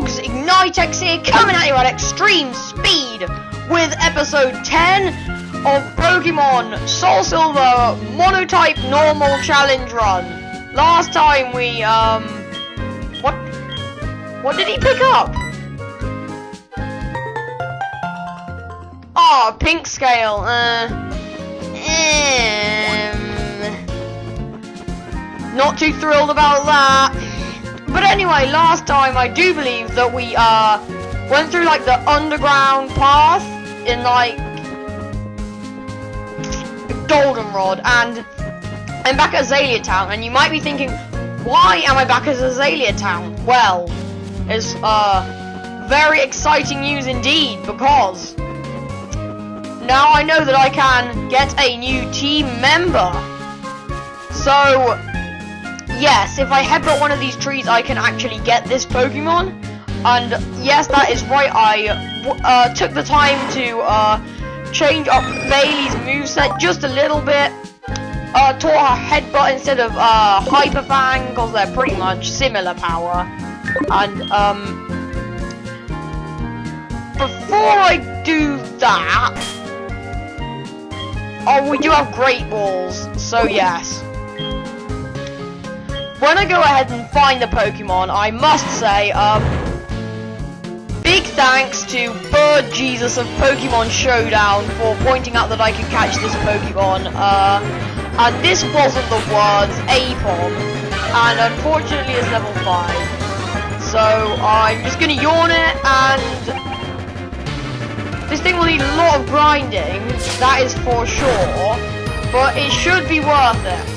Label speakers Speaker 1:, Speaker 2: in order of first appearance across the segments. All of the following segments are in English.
Speaker 1: folks, Ignitex here, coming at you at extreme speed with episode 10 of Pokémon SoulSilver Monotype Normal Challenge Run. Last time we, what did he pick up? Oh, pink scale, not too thrilled about that. But anyway, last time I do believe that we went through like the underground path in like Goldenrod, and I'm back at Azalea Town. And you might be thinking, why am I back at Azalea Town? Well, it's very exciting news indeed, because now I know that I can get a new team member. So yes, if I headbutt one of these trees, I can actually get this Pokemon. And yes, that is right, I took the time to change up Bailey's moveset just a little bit. Taught her headbutt instead of Hyper Fang, because they're pretty much similar power. And before I do that, oh, we do have Great Balls, so yes. When I go ahead and find the Pokemon, I must say, big thanks to Bird Jesus of Pokemon Showdown for pointing out that I could catch this Pokemon. And this wasn't the words Apom, and unfortunately it's level 5. So I'm just gonna yawn it, and this thing will need a lot of grinding, that is for sure, but it should be worth it.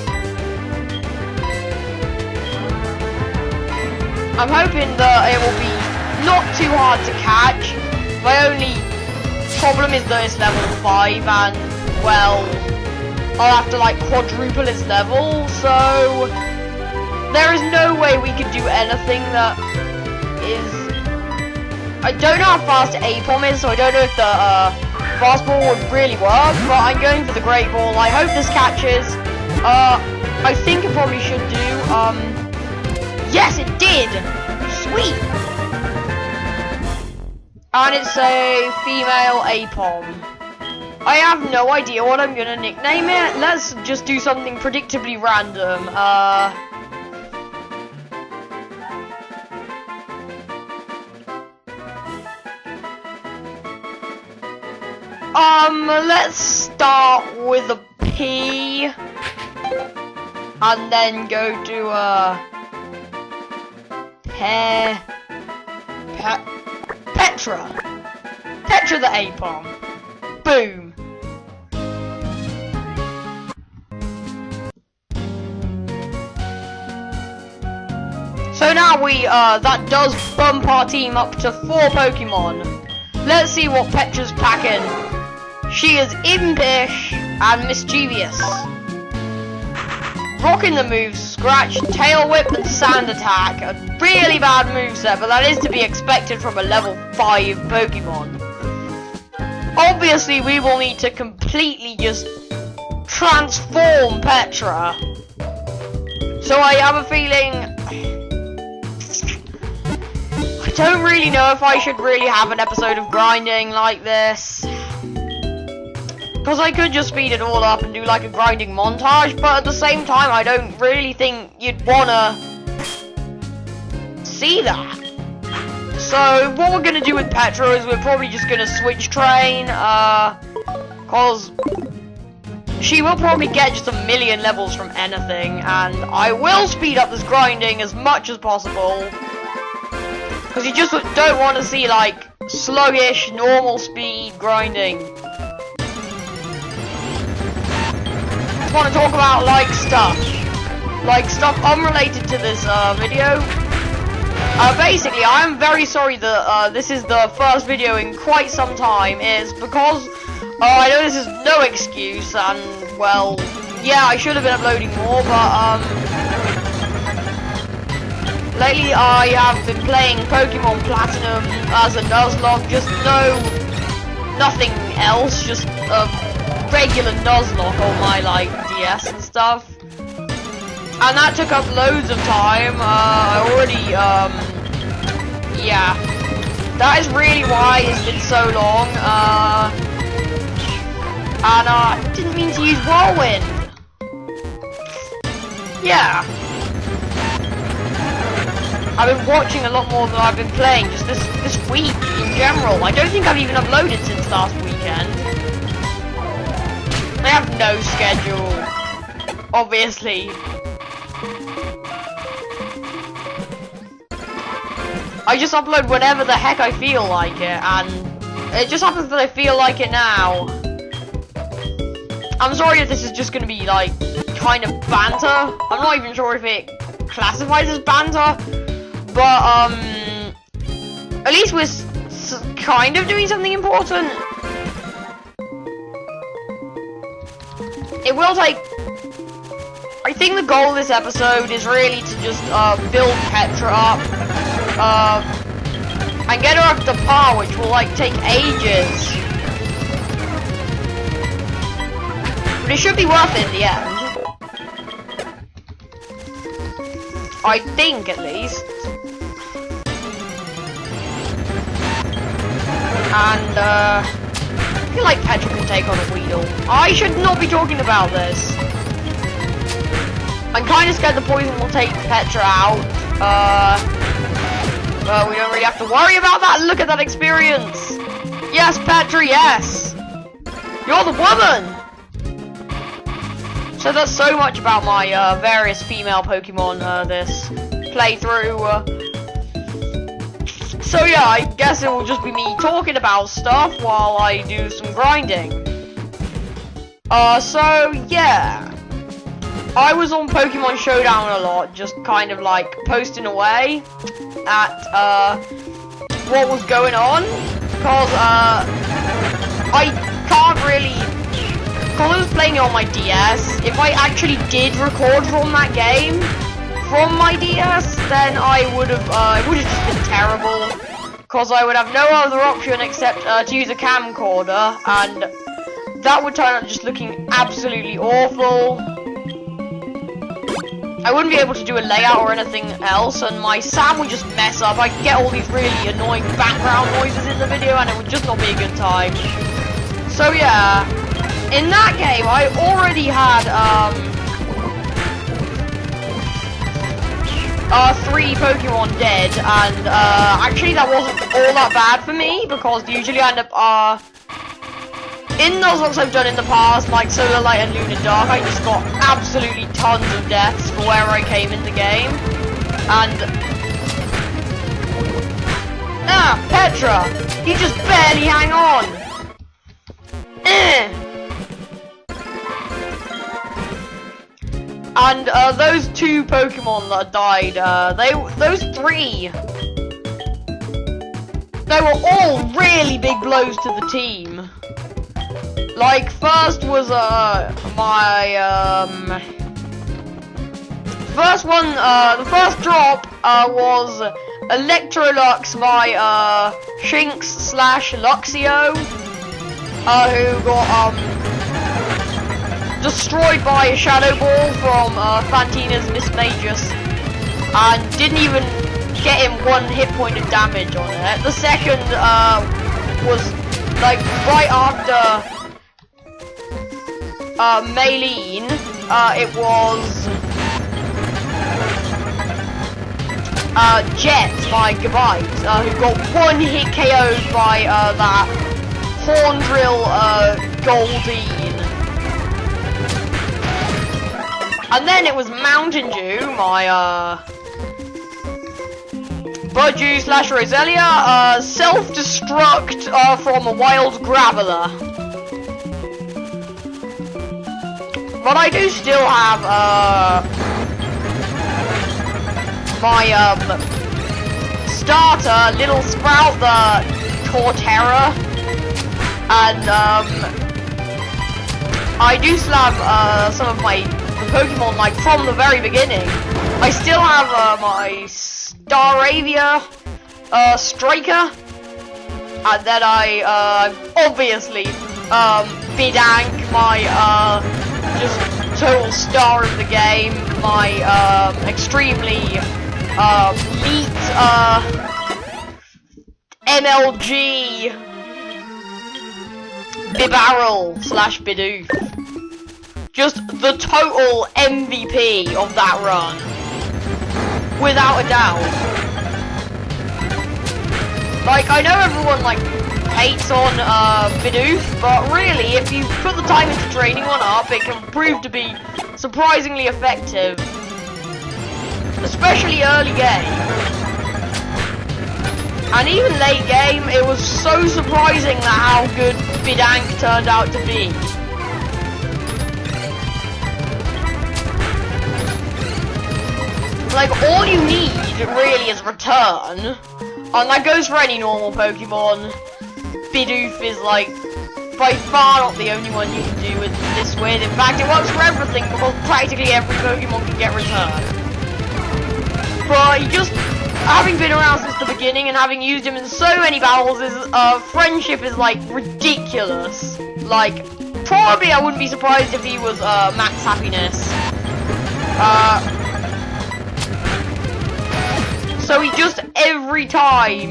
Speaker 1: I'm hoping that it will be not too hard to catch. My only problem is that it's level 5 and, well, I'll have to like quadruple its level, so there is no way we could do anything that is... I don't know how fast Apom is, so I don't know if the fast ball would really work, but I'm going for the Great Ball. I hope this catches. I think it probably should do. Yes, it did! Sweet! And it's a female Apom. I have no idea what I'm gonna nickname it. Let's just do something predictably random. Let's start with a P. And then go to, Petra the Apom. Boom. So now we that does bump our team up to 4 Pokemon. Let's see what Petra's packing. She is impish and mischievous. Rocking the moves, Scratch, Tail Whip, and Sand Attack. A really bad moveset, but that is to be expected from a level 5 Pokemon. Obviously, we will need to completely just transform Petra. So I have a feeling... I don't really know if I should really have an episode of grinding like this. Because I could just speed it all up and do like a grinding montage, but at the same time I don't really think you'd wanna see that. So what we're gonna do with Petra is we're probably just gonna switch train, cause she will probably get just a million levels from anything, and I will speed up this grinding as much as possible. Because you just don't want to see like sluggish, normal speed grinding. Want to talk about like stuff unrelated to this video. Basically, I'm very sorry that this is the first video in quite some time. It's because I know this is no excuse, and well, yeah, I should have been uploading more, but lately I have been playing Pokemon Platinum as a Nuzlocke, just nothing else, just regular Nuzlocke on my like DS and stuff. And that took up loads of time. I already yeah, that is really why it's been so long. And I didn't mean to use Whirlwind. Yeah. I've been watching a lot more than I've been playing just this week in general. I don't think I've even uploaded since last weekend. I have no schedule, obviously. I just upload whenever the heck I feel like it, and it just happens that I feel like it now. I'm sorry if this is just gonna be like kind of banter. I'm not even sure if it classifies as banter. But, at least we're kind of doing something important. It will take... I think the goal of this episode is really to just, build Petra up. And get her up to par, which will, like, take ages. But it should be worth it in the end. I think, at least. And, I feel like Petra can take on a Weedle. I should not be talking about this. I'm kind of scared the poison will take Petra out. But we don't really have to worry about that. Look at that experience. Yes, Petra, yes. You're the woman. So that's so much about my various female Pokemon this playthrough. So yeah, I guess it will just be me talking about stuff while I do some grinding. So yeah. I was on Pokemon Showdown a lot, just kind of like posting away at what was going on. Because I can't really, because I was playing it on my DS, if I actually did record from that game, from my DS, then I would have, it would have just been terrible, because I would have no other option except to use a camcorder, and that would turn out just looking absolutely awful. I wouldn't be able to do a layout or anything else, and my sound would just mess up. I'd get all these really annoying background noises in the video, and it would just not be a good time. So yeah, in that game, I already had, 3 Pokemon dead, and actually that wasn't all that bad for me, because usually I end up in those ones I've done in the past, like Solar Light and Lunar Dark, I just got absolutely tons of deaths for where I came in the game. And Petra, you just barely hang on. And those 2 Pokemon that died, those 3, they were all really big blows to the team. Like, first was my first one, the first drop was Electrolux by Shinx/Luxio, who got destroyed by a Shadow Ball from Fantina's Miss Magus, and didn't even get him 1 hit point of damage on it. The second was like right after Maylene. It was Jet by Gabite, who got 1 hit KO'd by that Horndrill Goldeen. And then it was Mountain Dew, my Budju/Roselia, self-destruct from a wild Graveler. But I do still have my starter, Little Sprout, the Torterra, and I do still have some of the Pokemon like from the very beginning. I still have my Staravia Striker, and then I obviously Bidank, my just total star of the game, my extremely elite MLG Bibarrel / Bidoof. Just the total MVP of that run. Without a doubt. Like, I know everyone, like, hates on Bidoof, but really, if you put the time into training one up, it can prove to be surprisingly effective. Especially early game. And even late game, it was so surprising that how good Bidank turned out to be. Like, all you need really is return. And that goes for any normal Pokemon. Bidoof is like by far not the only one you can do with this with. In fact, it works for everything because practically every Pokemon can get return. But just having been around since the beginning and having used him in so many battles, is friendship is like ridiculous. Like, probably I wouldn't be surprised if he was max happiness. So he just every time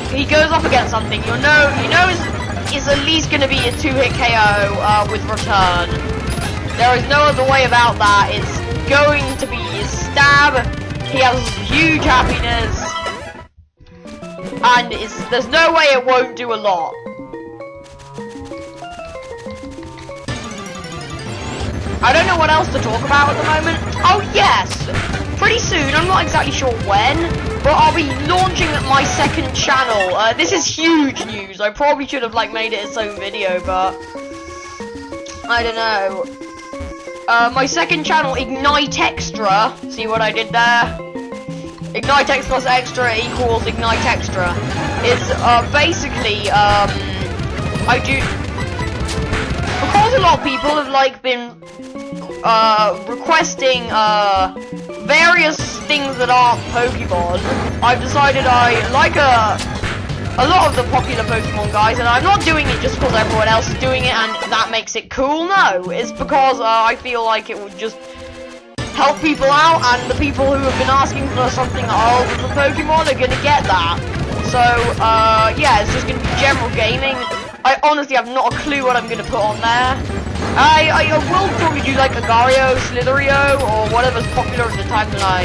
Speaker 1: he goes up against something, you know it's at least going to be a 2-hit KO with return. There is no other way about that. It's going to be his stab. He has huge happiness, and there's no way it won't do a lot. I don't know what else to talk about at the moment. Oh yes! Pretty soon, I'm not exactly sure when, but I'll be launching my second channel. This is huge news. I probably should have like made it its own video, but I don't know. My second channel, Ignitex. See what I did there? Ignitex plus extra equals Ignitex. It's basically I do, because a lot of people have like been requesting various things that aren't Pokemon. I've decided I like a lot of the popular Pokemon guys, and I'm not doing it just because everyone else is doing it and that makes it cool. No, it's because I feel like it would just help people out, and the people who have been asking for something other than Pokemon are gonna get that. So yeah, it's just gonna be general gaming. I honestly have not a clue what I'm gonna put on there. I will probably do like Agario, Slitherio, or whatever's popular at the time that I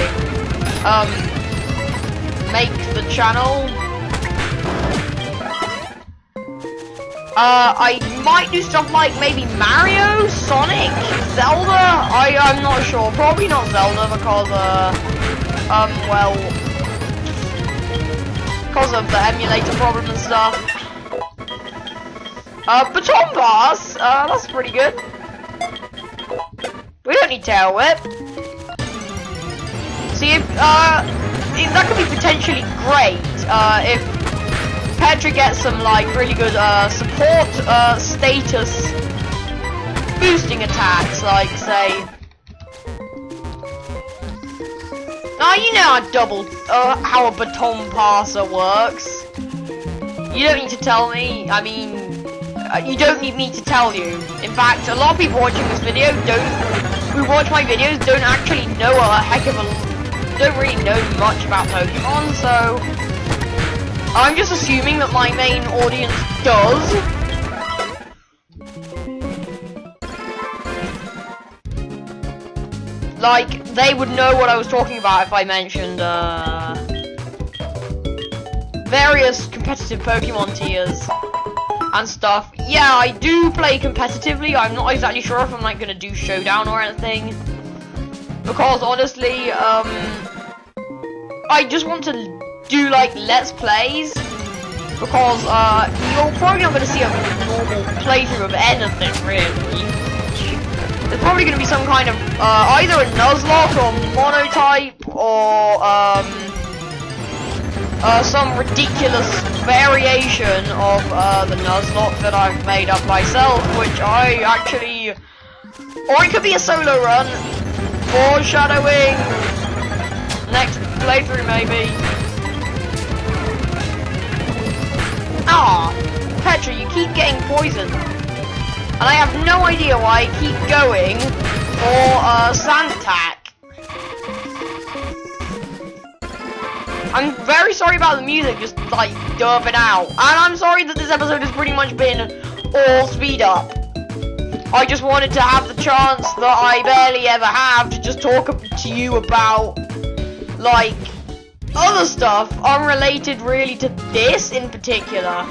Speaker 1: make the channel. I might do stuff like maybe Mario, Sonic, Zelda. I'm not sure. Probably not Zelda because well, because of the emulator problem and stuff. Baton Pass, that's pretty good. We don't need Tail Whip. See, if that could be potentially great, if Petra gets some, like, really good, support, status boosting attacks, like, say... Now, you know how a Baton Passer works. You don't need to tell me, I mean... you don't need me to tell you. In fact, a lot of people watching this video who watch my videos don't actually know don't really know much about Pokemon, so I'm just assuming that my main audience does. Like, they would know what I was talking about if I mentioned various competitive Pokemon tiers and stuff. Yeah, I do play competitively. I'm not exactly sure if I'm like gonna do Showdown or anything, because honestly, I just want to do like Let's Plays, because you're probably not gonna see a normal playthrough of anything really. There's probably gonna be some kind of either a Nuzlocke or Monotype or some ridiculous variation of the Nuzlocke that I've made up myself, which I actually... Or it could be a solo run. Foreshadowing. Next playthrough, maybe. Ah, Petra, you keep getting poisoned. And I have no idea why I keep going for Sand Attack. I'm very sorry about the music just like derping out, and I'm sorry that this episode has pretty much been all speed up. I just wanted to have the chance that I barely ever have to just talk to you about like other stuff unrelated really to this in particular.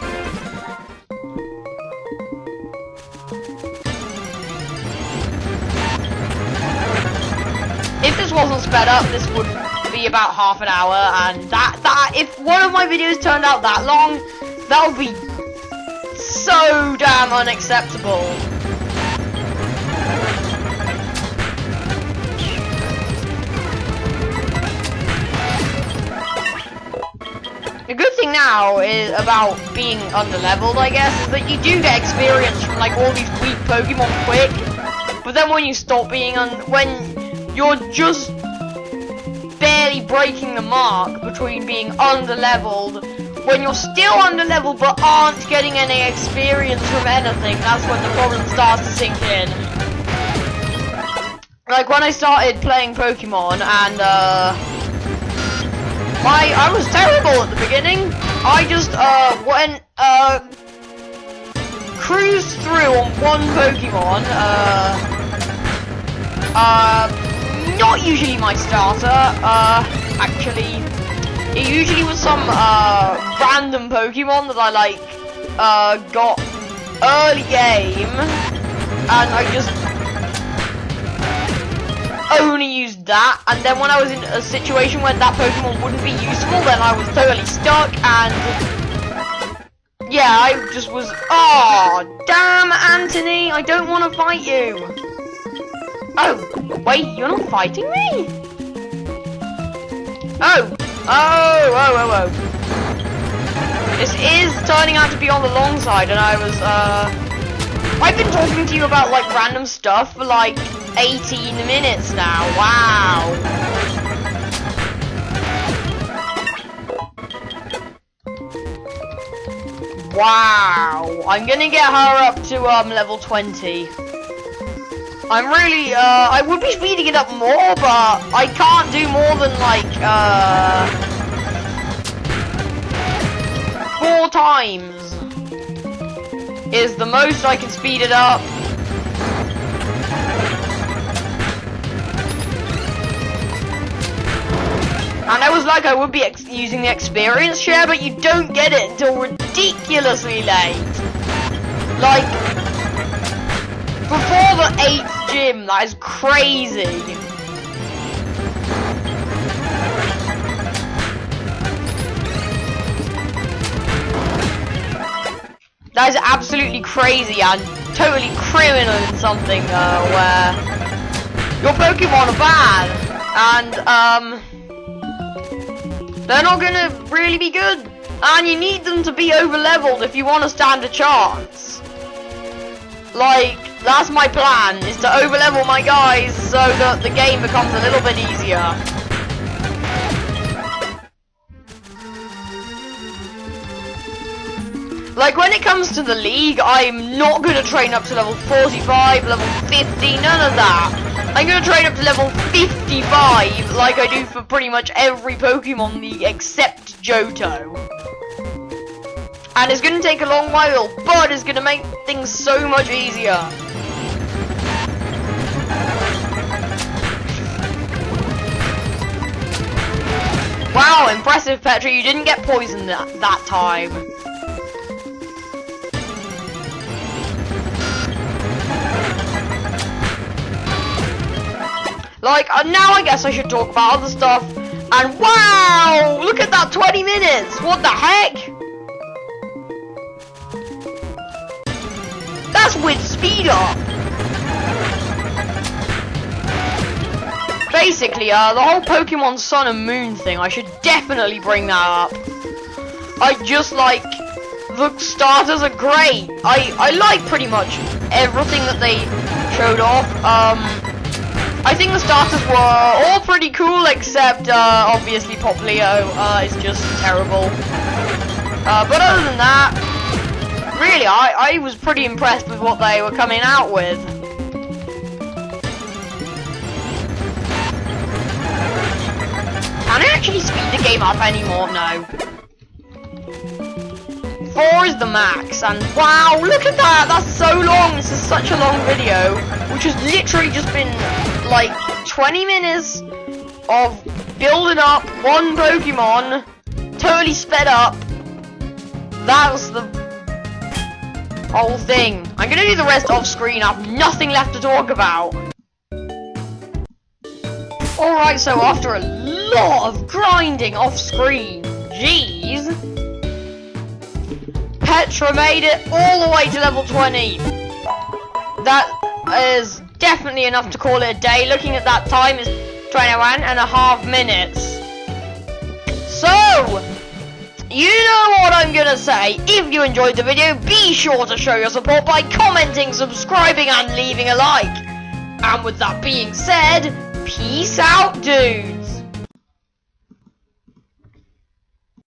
Speaker 1: If this wasn't sped up, this would be about half an hour, and that if one of my videos turned out that long, that would be so damn unacceptable. The good thing now is about being underleveled, I guess, is that you do get experience from like all these weak Pokemon quick, but then when you stop being when you're just barely breaking the mark between being underleveled, when you're still underleveled but aren't getting any experience from anything, that's when the problem starts to sink in. Like when I started playing Pokemon and I was terrible at the beginning. I just went cruised through on one Pokemon, not usually my starter, actually. It usually was some random Pokemon that I like got early game, and I just only used that. And then when I was in a situation where that Pokemon wouldn't be useful, then I was totally stuck, and yeah, I just was, oh, damn, Anthony, I don't want to fight you. Oh, wait, you're not fighting me? Oh. This is turning out to be on the long side, and I was, I've been talking to you about, like, random stuff for, like, 18 minutes now. Wow. Wow. I'm gonna get her up to, level 20. I'm really, I would be speeding it up more, but I can't do more than, like, 4 times is the most I can speed it up. And I was like, I would be using the experience share, but you don't get it until ridiculously late. Like, before the 8th gym, that is crazy. That is absolutely crazy and totally criminal in something where your Pokemon are bad, and they're not gonna really be good, and you need them to be over-leveled if you want to stand a chance. Like, that's my plan, is to over-level my guys so that the game becomes a little bit easier. Like, when it comes to the league, I'm not going to train up to level 45, level 50, none of that. I'm going to train up to level 55, like I do for pretty much every Pokemon league except Johto. And it's going to take a long while, but it's going to make things so much easier. Wow, impressive, Petra, you didn't get poisoned that time. Like, now I guess I should talk about other stuff. And wow! Look at that, 20 minutes! What the heck? That's with speed up! Basically, the whole Pokemon Sun and Moon thing, I should definitely bring that up. I just like, the starters are great. I like pretty much everything that they showed off. I think the starters were all pretty cool, except, obviously Poplio, is just terrible. But other than that, really, I was pretty impressed with what they were coming out with. Can I actually speed the game up anymore? No. 4 is the max, and wow, look at that! That's so long! This is such a long video, which has literally just been, like, 20 minutes of building up one Pokemon, totally sped up. That was the whole thing. I'm gonna do the rest off screen. I have nothing left to talk about. Alright, so after a lot of grinding off screen, jeez, Petra made it all the way to level 20. That is definitely enough to call it a day. Looking at that time, it's 21.5 minutes. So, you know what I'm gonna say. If you enjoyed the video, be sure to show your support by commenting, subscribing, and leaving a like. And with that being said, peace out, dudes.